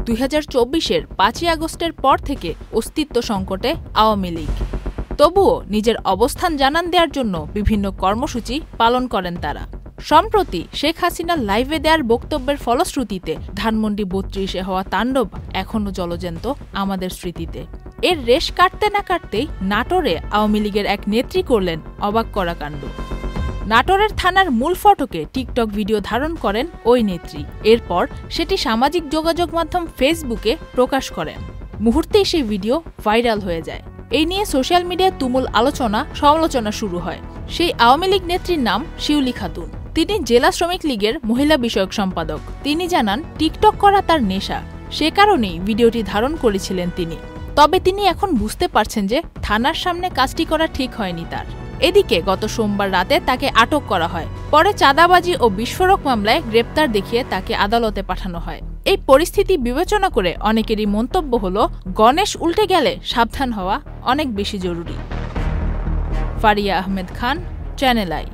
2024-এর 5ই আগস্টের পর থেকে অস্তিত্ব সংকটে আওয়ামী লীগ। তবুও নিজের অবস্থান জানান দেওয়ার জন্য বিভিন্ন কর্মসূচি পালন করেন তারা। সম্প্রতি শেখ হাসিনার লাইভে দেওয়ার বক্তব্যের ফলশ্রুতিতে ধানমন্ডি 32-এ হওয়া তাণ্ডব এখনও জলজ্যান্ত আমাদের স্মৃতিতে। এর রেশ কাটতে না কাটতেই নাটোরে আওয়ামী লীগের এক নেত্রী করলেন অবাক করা কাণ্ড। নাটোরের থানার মূল ফটকে টিকটক ভিডিও ধারণ করেন ওই নেত্রী। এরপর সেটি সামাজিক যোগাযোগ মাধ্যম ফেসবুকে প্রকাশ করেন। মুহূর্তেই সেই ভিডিও ভাইরাল হয়ে যায়। এই নিয়ে সোশ্যাল মিডিয়ায় তুমুল সমালোচনা শুরু হয়। সেই আওয়ামী লীগ নেত্রীর নাম শিউলি খাতুন। তিনি জেলা শ্রমিক লীগের মহিলা বিষয়ক সম্পাদক। তিনি জানান, টিকটক করা তার নেশা, সে কারণেই ভিডিওটি ধারণ করেছিলেন তিনি। তবে তিনি এখন বুঝতে পারছেন যে থানার সামনে কাজটি করা ঠিক হয়নি তার। এদিকে গত সোমবার রাতে তাকে আটক করা হয়। পরে চাঁদাবাজি ও বিস্ফোরক মামলায় গ্রেপ্তার দেখিয়ে তাকে আদালতে পাঠানো হয়। এই পরিস্থিতি বিবেচনা করে অনেকেরই মন্তব্য হলো, গণেশ উল্টে গেলে সাবধান হওয়া অনেক বেশি জরুরি। Faria Ahmed Khan, channel I.